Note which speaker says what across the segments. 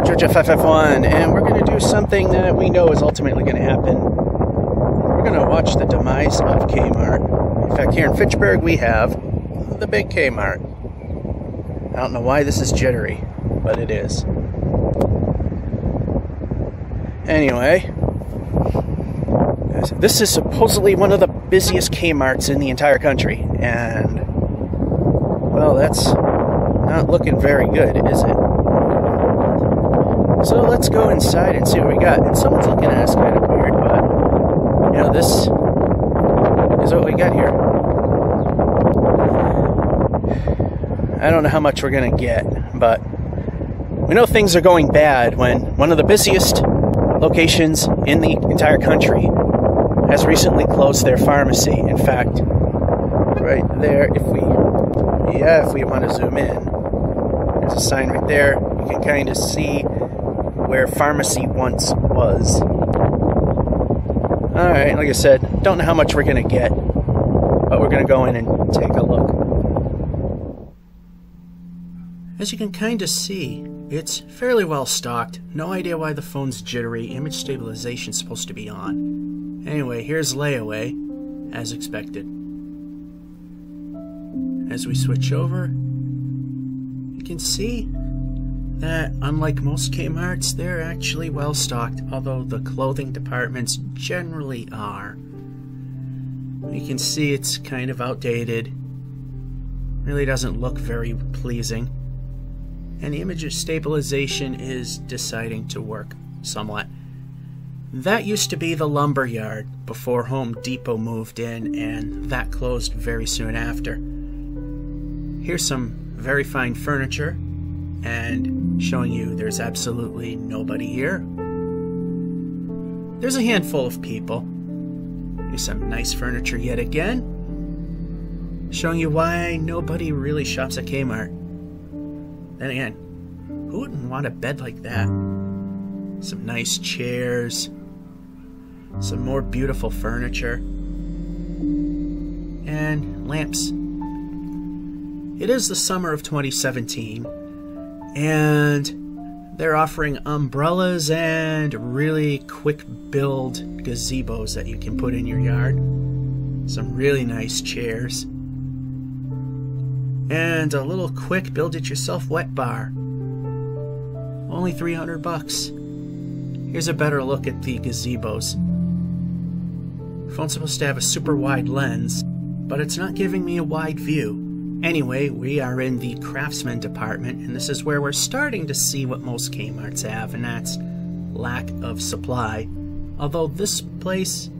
Speaker 1: Georgia 551, and we're going to do something that we know is ultimately going to happen. We're going to watch the demise of K-Mart. In fact, here in Fitchburg, we have the big K-Mart. I don't know why this is jittery, but it is. Anyway, this is supposedly one of the busiest K-Marts in the entire country, and, well, that's not looking very good, is it? So let's go inside and see what we got. And someone's looking at us kind of weird, but, you know, this is what we got here. I don't know how much we're going to get, but we know things are going bad when one of the busiest locations in the entire country has recently closed their pharmacy. In fact, right there, if we want to zoom in, there's a sign right there. You can kind of see where pharmacy once was. Alright, like I said, don't know how much we're going to get, but we're going to go in and take a look. As you can kind of see, it's fairly well stocked. No idea why the phone's jittery. Image stabilization's supposed to be on. Anyway, here's layaway, as expected. As we switch over, you can see that unlike most K-Marts, they're actually well stocked, although the clothing departments generally are. You can see it's kind of outdated. Really doesn't look very pleasing. And the image stabilization is deciding to work somewhat. That used to be the lumber yard before Home Depot moved in, and that closed very soon after. Here's some very fine furniture, and showing you there's absolutely nobody here. There's a handful of people. Here's some nice furniture yet again, showing you why nobody really shops at K-Mart. Then again, who wouldn't want a bed like that? Some nice chairs, some more beautiful furniture, and lamps. It is the summer of 2017, and they're offering umbrellas and really quick build gazebos that you can put in your yard. Some really nice chairs. And a little quick build-it-yourself wet bar. Only $300. Here's a better look at the gazebos. Phone's supposed to have a super wide lens, but it's not giving me a wide view. Anyway, we are in the craftsman department, and this is where we're starting to see what most K-Marts have, and that's lack of supply. Although this place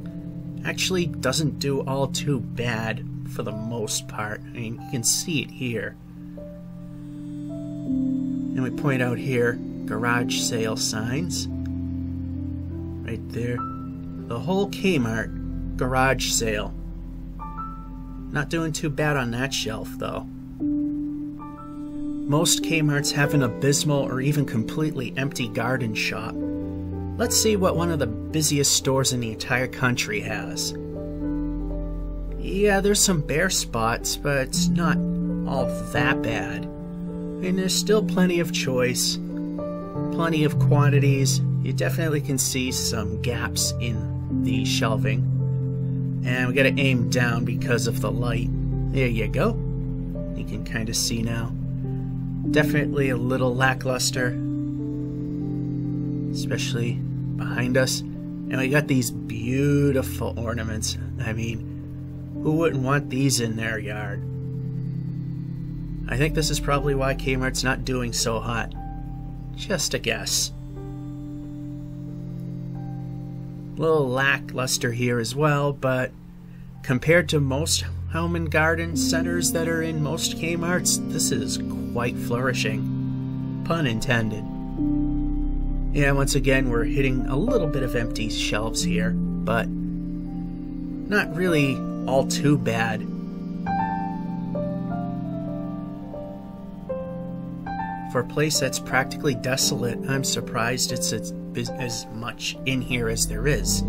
Speaker 1: actually doesn't do all too bad for the most part. I mean, you can see it here. And we point out here, garage sale signs. Right there. The whole K-Mart garage sale. Not doing too bad on that shelf, though. Most K-Marts have an abysmal or even completely empty garden shop. Let's see what one of the busiest stores in the entire country has. Yeah, there's some bare spots, but it's not all that bad. And there's still plenty of choice, plenty of quantities. You definitely can see some gaps in the shelving. And we gotta aim down because of the light. There you go. You can kind of see now. Definitely a little lackluster, especially behind us. And we got these beautiful ornaments. I mean, who wouldn't want these in their yard? I think this is probably why K-Mart's not doing so hot. Just a guess. A little lackluster here as well, but compared to most home and garden centers that are in most K-Marts, this is quite flourishing. Pun intended. Yeah, once again, we're hitting a little bit of empty shelves here, but not really all too bad. For a place that's practically desolate, I'm surprised it's as much in here as there is.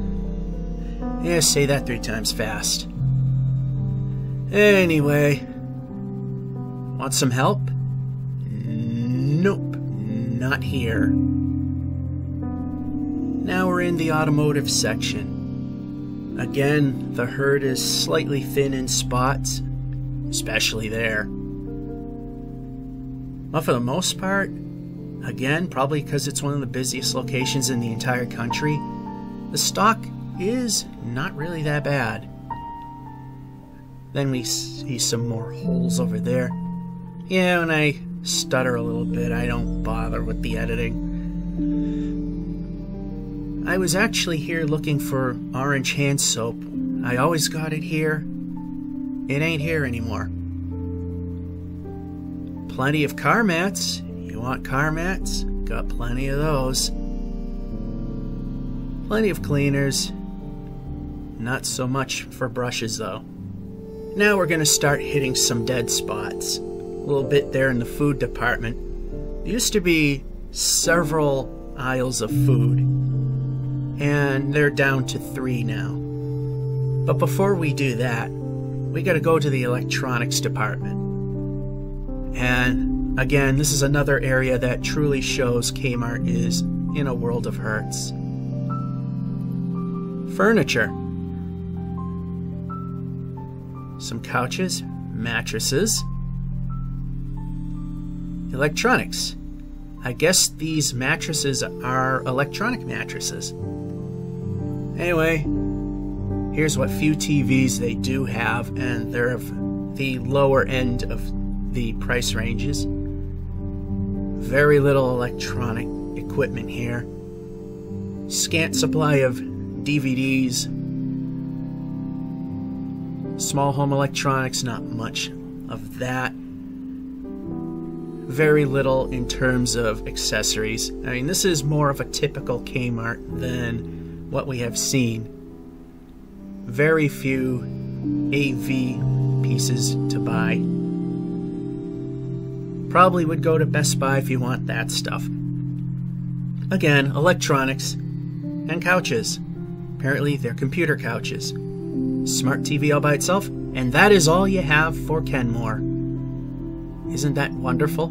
Speaker 1: Yeah, say that 3 times fast. Anyway, want some help? Nope, not here. Now we're in the automotive section. Again, the herd is slightly thin in spots, especially there. But for the most part, again, probably because it's one of the busiest locations in the entire country, the stock is not really that bad. Then we see some more holes over there. Yeah, when I stutter a little bit, I don't bother with the editing. I was actually here looking for orange hand soap. I always got it here. It ain't here anymore. Plenty of car mats. You want car mats? Got plenty of those. Plenty of cleaners. Not so much for brushes though. Now we're going to start hitting some dead spots. A little bit there in the food department. There used to be several aisles of food, and they're down to 3 now. But before we do that, we got to go to the electronics department. And again, this is another area that truly shows K-Mart is in a world of hurts. Furniture. Some couches, mattresses. Electronics. I guess these mattresses are electronic mattresses. Anyway, here's what few TVs they do have, and they're of the lower end of the price ranges. Very little electronic equipment here. Scant supply of DVDs. Small home electronics, not much of that. Very little in terms of accessories. I mean, this is more of a typical K-Mart than what we have seen. Very few AV pieces to buy. Probably would go to Best Buy if you want that stuff. Again, electronics and couches. Apparently they're computer couches. Smart TV all by itself, and that is all you have for Kenmore. Isn't that wonderful?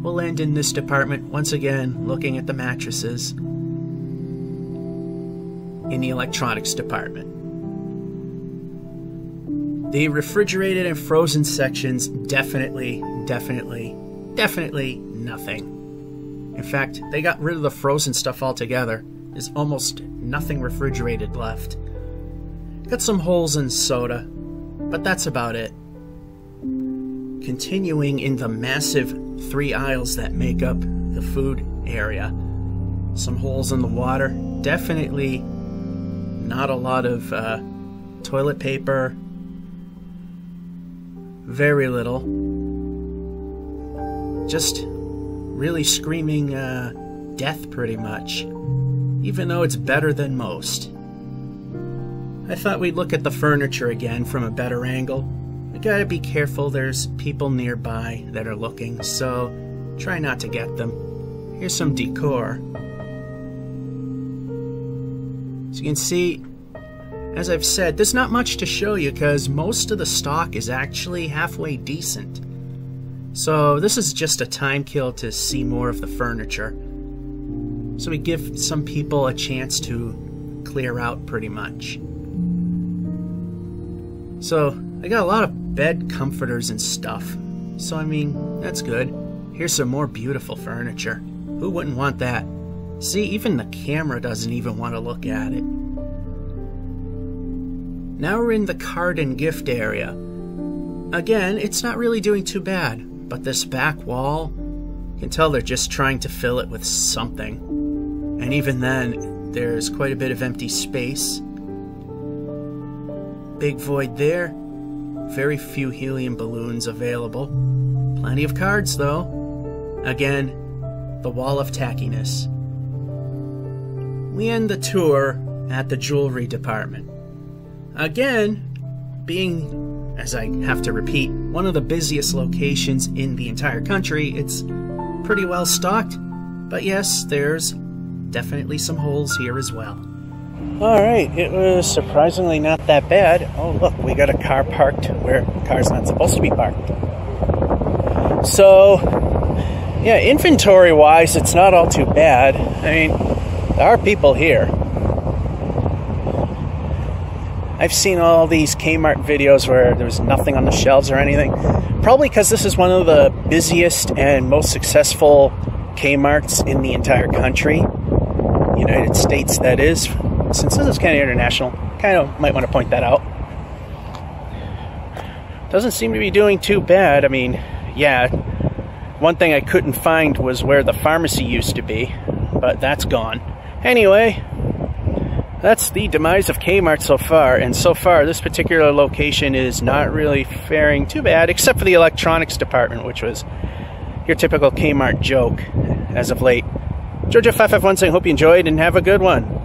Speaker 1: We'll end in this department once again looking at the mattresses in the electronics department. The refrigerated and frozen sections, definitely nothing. In fact, they got rid of the frozen stuff altogether. There's almost nothing refrigerated left. Got some holes in soda, but that's about it. Continuing in the massive 3 aisles that make up the food area. Some holes in the water. Definitely not a lot of toilet paper. Very little. Just really screaming death pretty much. Even though it's better than most. I thought we'd look at the furniture again from a better angle. We gotta be careful, there's people nearby that are looking, so try not to get them. Here's some decor. As you can see, as I've said, there's not much to show you because most of the stock is actually halfway decent. So this is just a time kill to see more of the furniture. So we give some people a chance to clear out pretty much. So I got a lot of bed comforters and stuff. So I mean, that's good. Here's some more beautiful furniture. Who wouldn't want that? See, even the camera doesn't even want to look at it. Now we're in the card and gift area. Again, it's not really doing too bad, but this back wall, you can tell they're just trying to fill it with something. And even then, there's quite a bit of empty space. Big void there. Very few helium balloons available. Plenty of cards though. Again, the wall of tackiness. We end the tour at the jewelry department. Again, being, as I have to repeat, one of the busiest locations in the entire country, it's pretty well stocked. But yes, there's definitely some holes here as well. Alright, it was surprisingly not that bad. Oh look, we got a car parked where the car's not supposed to be parked. So, yeah, inventory-wise, it's not all too bad. I mean, There are people here. I've seen all these K-Mart videos where there's nothing on the shelves or anything. Probably because this is one of the busiest and most successful K-Marts in the entire country. United States, that is. Since this is kind of international, kind of might want to point that out. Doesn't seem to be doing too bad. I mean, yeah, one thing I couldn't find was where the pharmacy used to be, but that's gone. Anyway, that's the demise of K-Mart so far, and so far this particular location is not really faring too bad, except for the electronics department, which was your typical K-Mart joke as of late. Georgia551 saying, hope you enjoyed and have a good one.